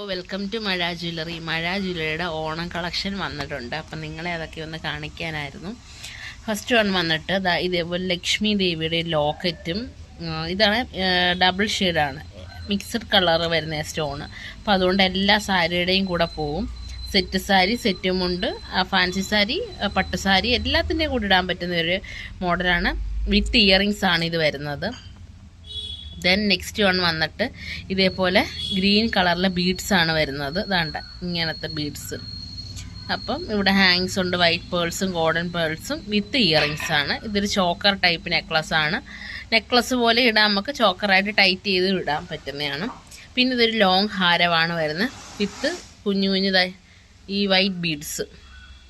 Welcome to മഴ jewellery. മഴ ജ്വല്ലറിയുടെ Onam collection വന്നിട്ടുണ്ട്. അപ്പം നിങ്ങളെ അതൊക്കെ ഒന്ന് കാണിക്കാനായിരുന്നു. ഫസ്റ്റ് വൺ വന്നിട്ട് ഇതേപോലെ ലക്ഷ്മി ദേവിയുടെ ലോക്കറ്റും, ഇതാണ് ഡബിൾ ഷെയ്ഡാണ്, മിക്സഡ് കളർ വരുന്ന സ്റ്റോണ്. അപ്പോൾ അതുകൊണ്ട് എല്ലാ സാരിയുടെയും കൂടെ പോവും. സെറ്റ് സാരി, സെറ്റും ഉണ്ട്, ഫാൻസി സാരി, പട്ട് സാരി എല്ലാത്തിൻ്റെയും കൂടെ ഇടാൻ പറ്റുന്ന ഒരു മോഡലാണ്. വിത്ത് ഇയറിങ്സ് ആണ് ഇത് വരുന്നത്. ദെൻ നെക്സ്റ്റ് വൺ വന്നിട്ട് ഇതേപോലെ ഗ്രീൻ കളറിലെ ബീഡ്സ് ആണ് വരുന്നത്. ഇതാണ്ട ഇങ്ങനത്തെ ബീഡ്സ്. അപ്പം ഇവിടെ ഹാങ്സ് ഉണ്ട്, വൈറ്റ് പേൾസും ഗോൾഡൻ പേൾസും വിത്ത് ഇയറിങ്സ് ആണ്. ഇതൊരു ചോക്കർ ടൈപ്പ് നെക്ലസ് ആണ്. നെക്ലസ് പോലെ ഇടാൻ നമുക്ക് ചോക്കറായിട്ട് ടൈറ്റ് ചെയ്ത് ഇടാൻ പറ്റുന്നതാണ്. പിന്നെ ഇതൊരു ലോങ് ഹാരമാണ് വരുന്നത് വിത്ത് കുഞ്ഞു കുഞ്ഞുതായി ഈ വൈറ്റ് ബീഡ്സ്.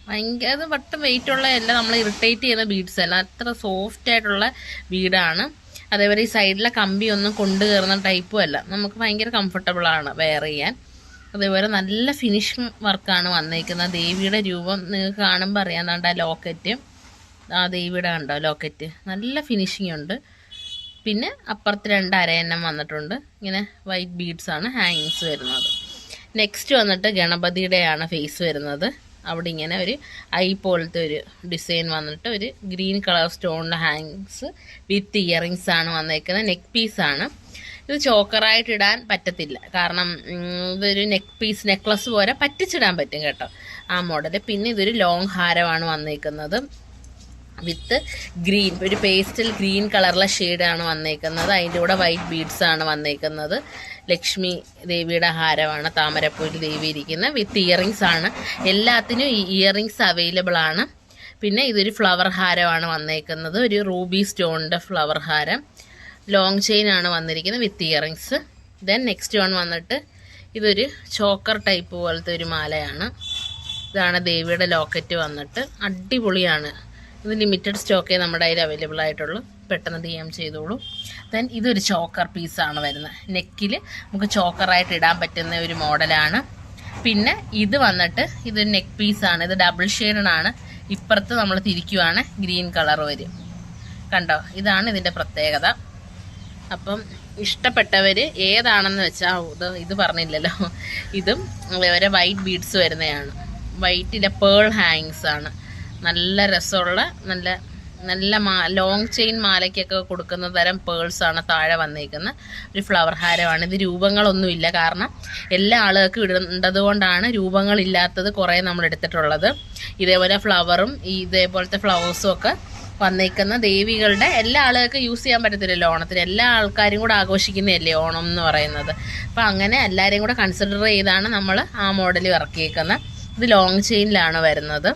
ഭയങ്കര അത് വട്ടം വെയിറ്റ് ഉള്ള എല്ലാം നമ്മൾ ഇറിറ്റേറ്റ് ചെയ്യുന്ന ബീഡ്സ് അല്ല, അത്ര സോഫ്റ്റ് ആയിട്ടുള്ള ബീഡാണ്. അതേപോലെ ഈ സൈഡിലെ കമ്പി ഒന്നും കൊണ്ടു കയറുന്ന ടൈപ്പും അല്ല, നമുക്ക് ഭയങ്കര കംഫർട്ടബിളാണ് വെയർ ചെയ്യാൻ. അതേപോലെ നല്ല ഫിനിഷിങ് വർക്കാണ് വന്നിരിക്കുന്നത്. ദേവിയുടെ രൂപം നിങ്ങൾക്ക് കാണുമ്പോൾ അറിയാം. കണ്ട ലോക്കറ്റ്, ആ ദേവിയുടെ കണ്ടോ ലോക്കറ്റ്, നല്ല ഫിനിഷിങ് ഉണ്ട്. പിന്നെ അപ്പുറത്ത് 2 അരയന്നം വന്നിട്ടുണ്ട്. ഇങ്ങനെ വൈറ്റ് ബീഡ്സ് ആണ് ഹാങ്ങിങ്സ് വരുന്നത്. നെക്സ്റ്റ് വന്നിട്ട് ഗണപതിയുടെയാണ് ഫേസ് വരുന്നത്. അവിടെ ഇങ്ങനെ ഒരു ഐ പോലത്തെ ഒരു ഡിസൈൻ വന്നിട്ട് ഒരു ഗ്രീൻ കളർ സ്റ്റോണിൻ്റെ ഹാങ്സ് വിത്ത് ഇയറിങ്സ് ആണ് വന്നേക്കുന്നത്. നെക്ക് പീസാണ് ഇത്. ചോക്കറായിട്ട് ഇടാൻ പറ്റത്തില്ല, കാരണം ഇതൊരു നെക്ക് പീസ് നെക്ലസ് പോലെ പറ്റിച്ചിടാൻ പറ്റും കേട്ടോ, ആ മോഡൽ. പിന്നെ ഇതൊരു ലോങ് ഹാരമാണ് വന്നേക്കുന്നത് വിത്ത് ഗ്രീൻ, ഒരു പേസ്റ്റൽ ഗ്രീൻ കളറിലെ ഷെയ്ഡാണ് വന്നേക്കുന്നത്. അതിൻ്റെ കൂടെ വൈറ്റ് ബീഡ്സ് ആണ് വന്നേക്കുന്നത്. ലക്ഷ്മി ദേവിയുടെ ഹാരമാണ്, താമരപ്പൂരിൽ ദേവി ഇരിക്കുന്നത്. വിത്ത് ഇയറിങ്സ് ആണ്. എല്ലാത്തിനും ഈ ഇയറിങ്സ് അവൈലബിൾ ആണ്. പിന്നെ ഇതൊരു ഫ്ലവർ ഹാരമാണ് വന്നേക്കുന്നത്, ഒരു റൂബി സ്റ്റോണിൻ്റെ ഫ്ലവർ ഹാരം. ലോങ് ചെയിൻ ആണ് വന്നിരിക്കുന്നത് വിത്ത് ഇയറിങ്സ്. ദെൻ നെക്സ്റ്റ് വൺ വന്നിട്ട് ഇതൊരു ചോക്കർ ടൈപ്പ് പോലത്തെ ഒരു മാലയാണ്. ഇതാണ് ദേവിയുടെ ലോക്കറ്റ് വന്നിട്ട്. അടിപൊളിയാണ്. ഇത് ലിമിറ്റഡ് സ്റ്റോക്കേ നമ്മുടെ കയ്യിൽ അവൈലബിൾ ആയിട്ടുള്ളൂ, പെട്ടെന്ന് DM ചെയ്തോളൂ. ദെൻ ഇതൊരു ചോക്കർ പീസാണ് വരുന്നത്. നെക്കിൽ നമുക്ക് ചോക്കറായിട്ട് ഇടാൻ പറ്റുന്ന ഒരു മോഡലാണ്. പിന്നെ ഇത് വന്നിട്ട് ഇതൊരു നെക്ക് പീസാണ്. ഇത് ഡബിൾ ഷെയ്ഡാണ്. ഇപ്പുറത്ത് നമ്മൾ തിരിക്കുവാണ് ഗ്രീൻ കളർ വരും. കണ്ടോ, ഇതാണ് ഇതിൻ്റെ പ്രത്യേകത. അപ്പം ഇഷ്ടപ്പെട്ടവർ ഏതാണെന്ന് വെച്ചാൽ ഇത് പറഞ്ഞില്ലല്ലോ, ഇതും അതേപോലെ വൈറ്റ് ബീഡ്സ് വരുന്നതാണ്. വൈറ്റിലെ പേൾ ഹാങ്സ് ആണ്. നല്ല രസമുള്ള നല്ല നല്ല ലോങ് ചെയിൻ മാലയ്ക്കൊക്കെ കൊടുക്കുന്ന തരം പേൾസാണ് താഴെ വന്നിരിക്കുന്ന ഒരു ഫ്ലവർ ഹാരമാണ്. ഇത് രൂപങ്ങളൊന്നുമില്ല, കാരണം എല്ലാ ആളുകൾക്കും ഇടേണ്ടത് കൊണ്ടാണ് രൂപങ്ങളില്ലാത്തത് കുറേ നമ്മൾ എടുത്തിട്ടുള്ളത്. ഇതേപോലെ ഫ്ലവറും ഇതേപോലത്തെ ഫ്ലവേഴ്സും ഒക്കെ വന്നേക്കുന്ന ദേവികളുടെ എല്ലാ ആളുകൾക്കും യൂസ് ചെയ്യാൻ പറ്റത്തില്ലല്ലോ ഓണത്തിന്. എല്ലാ ആൾക്കാരും കൂടെ ആഘോഷിക്കുന്നതല്ലേ ഓണം എന്ന് പറയുന്നത്. അപ്പം അങ്ങനെ എല്ലാവരെയും കൂടെ കൺസിഡർ ചെയ്താണ് നമ്മൾ ആ മോഡൽ ഇറക്കിയേക്കുന്നത്. ഇത് ലോങ് ചെയിനിലാണ് വരുന്നത്.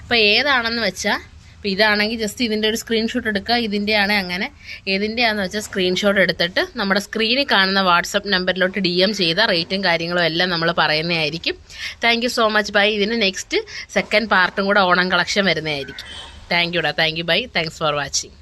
അപ്പോൾ ഏതാണെന്ന് വെച്ചാൽ, ഇപ്പോൾ ഇതാണെങ്കിൽ ജസ്റ്റ് ഇതിൻ്റെ ഒരു സ്ക്രീൻഷോട്ട് എടുക്കുക. ഇതിൻ്റെ ആണെങ്കിൽ അങ്ങനെ ഏതിൻ്റെയാണെന്ന് വെച്ചാൽ സ്ക്രീൻഷോട്ട് എടുത്തിട്ട് നമ്മുടെ സ്ക്രീനിൽ കാണുന്ന വാട്സപ്പ് നമ്പറിലോട്ട് DM ചെയ്താൽ റേറ്റും കാര്യങ്ങളും എല്ലാം നമ്മൾ പറയുന്നതായിരിക്കും. Thank you so much. Bye. ഇതിന് നെക്സ്റ്റ് സെക്കൻഡ് പാർട്ടും കൂടെ ഓണം കളക്ഷൻ വരുന്നതായിരിക്കും. Thank you. Bye. Thanks for watching.